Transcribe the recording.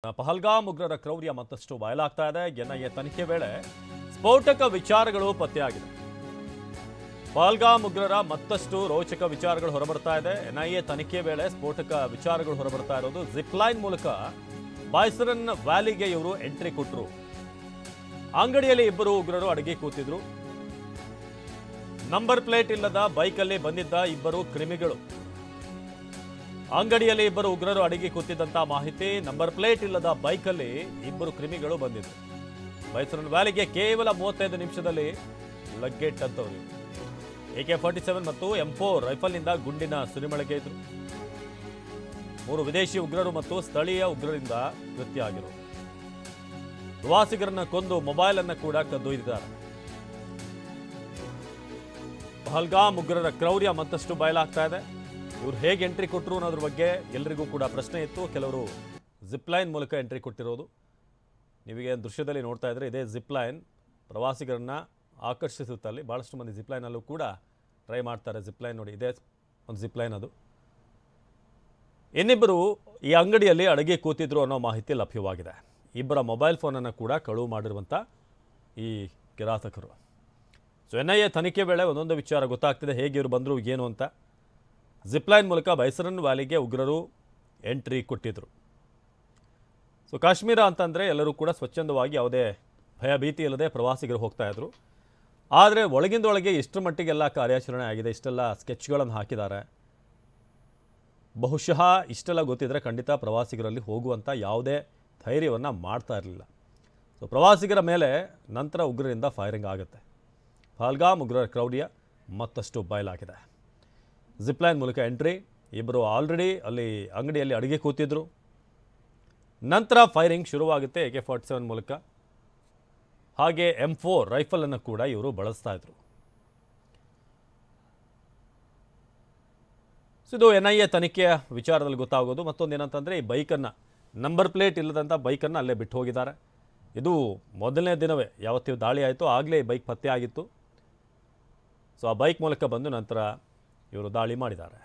ಪಹಲ್ಗಾಮ್ ಉಗ್ರರ ಕ್ರೌರ್ಯ ಮತ್ತಷ್ಟು ಬಯಲಾಗ್ತಾ ಇದೆ. ಎನ್ಐಎ ತನಿಖೆ ವೇಳೆ ಸ್ಫೋಟಕ ವಿಚಾರಗಳು ಪತ್ತೆಯಾಗಿದೆ. ಪಹಲ್ಗಾಮ್ ಉಗ್ರರ ಮತ್ತಷ್ಟು ರೋಚಕ ವಿಚಾರಗಳು ಹೊರಬರ್ತಾ ಇದೆ. ಎನ್ಐಎ ತನಿಖೆ ವೇಳೆ ಸ್ಫೋಟಕ ವಿಚಾರಗಳು ಹೊರಬರ್ತಾ ಇರೋದು. ಜಿಪ್ ಲೈನ್ ಮೂಲಕ ಬಾಯ್ಸರನ್ ವ್ಯಾಲಿಗೆ ಇವರು ಎಂಟ್ರಿ ಕೊಟ್ಟರು. ಅಂಗಡಿಯಲ್ಲಿ ಇಬ್ಬರು ಉಗ್ರರು ಅಡಗಿ ಕೂತಿದ್ರು. ನಂಬರ್ ಪ್ಲೇಟ್ ಇಲ್ಲದ ಬೈಕಲ್ಲಿ ಬಂದಿದ್ದ ಇಬ್ಬರು ಕ್ರಿಮಿಗಳು. ಅಂಗಡಿಯಲ್ಲಿ ಇಬ್ಬರು ಉಗ್ರರು ಅಡಗಿ ಕೂತಿದ್ದಂತ ಮಾಹಿತಿ. ನಂಬರ್ ಪ್ಲೇಟ್ ಇಲ್ಲದ ಬೈಕಲ್ಲಿ ಇಬ್ಬರು ಕ್ರಿಮಿಗಳು ಬಂದಿದ್ರು. ಬಾಯ್ಸರನ್ ವ್ಯಾಲಿಗೆ ಕೇವಲ 35 ನಿಮಿಷದಲ್ಲಿ ಲಗ್ಗೆಟ್ಟಂತವ್ರು. AK-47 ಮತ್ತು M4 ರೈಫಲ್ನಿಂದ ಗುಂಡಿನ ಸುರಿಮಳೆಗೆ ಇದ್ರು. 3 ವಿದೇಶಿ ಉಗ್ರರು ಮತ್ತು ಸ್ಥಳೀಯ ಉಗ್ರರಿಂದ ಕೃತ್ಯ ಆಗಿರು. ಪ್ರವಾಸಿಗರನ್ನ ಕೊಂದು ಮೊಬೈಲ್ ಅನ್ನು ಕೂಡ ಕದ್ದೊಯ್ದಿದ್ದಾರೆ. ಪಹಲ್ಗಾಮ್ ಉಗ್ರರ ಕ್ರೌರ್ಯ ಮತ್ತಷ್ಟು ಬಯಲಾಗ್ತಾ ಇದೆ. ಇವರು ಹೇಗೆ ಎಂಟ್ರಿ ಕೊಟ್ಟರು ಅನ್ನೋದ್ರ ಬಗ್ಗೆ ಎಲ್ಲರಿಗೂ ಕೂಡ ಪ್ರಶ್ನೆ ಇತ್ತು. ಕೆಲವರು ಜಿಪ್ ಲೈನ್ ಮೂಲಕ ಎಂಟ್ರಿ ಕೊಟ್ಟಿರೋದು. ನೀವೀಗ ದೃಶ್ಯದಲ್ಲಿ ನೋಡ್ತಾ ಇದ್ರೆ ಇದೇ ಜಿಪ್ ಲೈನ್ ಪ್ರವಾಸಿಗರನ್ನ ಆಕರ್ಷಿಸುತ್ತಲ್ಲಿ. ಭಾಳಷ್ಟು ಮಂದಿ ಜಿಪ್ ಲೈನಲ್ಲೂ ಕೂಡ ಟ್ರೈ ಮಾಡ್ತಾರೆ. ಜಿಪ್ ಲೈನ್ ನೋಡಿ, ಇದೇ ಒಂದು ಜಿಪ್ ಲೈನ್ ಅದು. ಇನ್ನಿಬ್ಬರು ಈ ಅಂಗಡಿಯಲ್ಲಿ ಅಡಗಿ ಕೂತಿದ್ರು ಅನ್ನೋ ಮಾಹಿತಿ ಲಭ್ಯವಾಗಿದೆ. ಇಬ್ಬರ ಮೊಬೈಲ್ ಫೋನನ್ನು ಕೂಡ ಕಳುವು ಮಾಡಿರುವಂಥ ಈ ಕಿರಾತಕರು. ಸೊ ಎನ್ಐಎ ತನಿಖೆ ವೇಳೆ ಒಂದೊಂದು ವಿಚಾರ ಗೊತ್ತಾಗ್ತಿದೆ, ಹೇಗೆ ಇವರು ಬಂದರು ಏನು ಅಂತ. ಜಿಪ್ ಲೈನ್ ಮೂಲಕ ಬಾಯ್ಸರನ್ ವ್ಯಾಲಿಗೆ ಉಗ್ರರು ಎಂಟ್ರಿ ಕೊಟ್ಟಿದ್ರು. ಸೊ ಕಾಶ್ಮೀರ ಅಂತಂದರೆ ಎಲ್ಲರೂ ಕೂಡ ಸ್ವಚ್ಛಂದವಾಗಿ ಯಾವುದೇ ಭಯ ಭೀತಿ ಇಲ್ಲದೆ ಪ್ರವಾಸಿಗರು ಹೋಗ್ತಾ ಇದ್ರು. ಆದರೆ ಒಳಗಿಂದೊಳಗೆ ಇಷ್ಟರ ಮಟ್ಟಿಗೆಲ್ಲ ಕಾರ್ಯಾಚರಣೆ ಆಗಿದೆ. ಇಷ್ಟೆಲ್ಲ ಸ್ಕೆಚ್ಗಳನ್ನು ಹಾಕಿದ್ದಾರೆ. ಬಹುಶಃ ಇಷ್ಟೆಲ್ಲ ಗೊತ್ತಿದ್ದರೆ ಖಂಡಿತ ಪ್ರವಾಸಿಗರಲ್ಲಿ ಹೋಗುವಂಥ ಯಾವುದೇ ಧೈರ್ಯವನ್ನು ಮಾಡ್ತಾ ಇರಲಿಲ್ಲ. ಸೊ ಪ್ರವಾಸಿಗರ ಮೇಲೆ ನಂತರ ಉಗ್ರರಿಂದ ಫೈರಿಂಗ್ ಆಗುತ್ತೆ. ಪಹಲ್ಗಾಮ್ ಉಗ್ರರ ಕ್ರೌರ್ಯ ಮತ್ತಷ್ಟು ಬಯಲಾಗಿದೆ. ಜಿಪ್ ಲೈನ್ ಮೂಲಕ ಎಂಟ್ರಿ, ಇಬ್ಬರು ಆಲ್ರೆಡಿ ಅಲ್ಲಿ ಅಂಗಡಿಯಲ್ಲಿ ಅಡುಗೆ ಕೂತಿದ್ರು. ನಂತರ ಫೈರಿಂಗ್ ಶುರುವಾಗುತ್ತೆ AK-47 ಮೂಲಕ. ಹಾಗೆ M4 ರೈಫಲನ್ನು ಕೂಡ ಇವರು ಬಳಸ್ತಾ ಇದ್ರು. ಸೊ ಇದು ಎನ್ಐಎ ತನಿಖೆಯ ವಿಚಾರದಲ್ಲಿ ಗೊತ್ತಾಗೋದು. ಮತ್ತೊಂದು ಏನಂತಂದರೆ, ಈ ಬೈಕನ್ನು, ನಂಬರ್ ಪ್ಲೇಟ್ ಇಲ್ಲದಂಥ ಬೈಕನ್ನು ಅಲ್ಲೇ ಬಿಟ್ಟು ಹೋಗಿದ್ದಾರೆ. ಇದು ಮೊದಲನೇ ದಿನವೇ ಯಾವತ್ತೂ ದಾಳಿ ಆಯಿತು ಆಗಲೇ ಬೈಕ್ ಪತ್ತೆ ಆಗಿತ್ತು. ಸೊ ಆ ಬೈಕ್ ಮೂಲಕ ಬಂದು ನಂತರ ಇವರು ದಾಳಿ ಮಾಡಿದ್ದಾರೆ.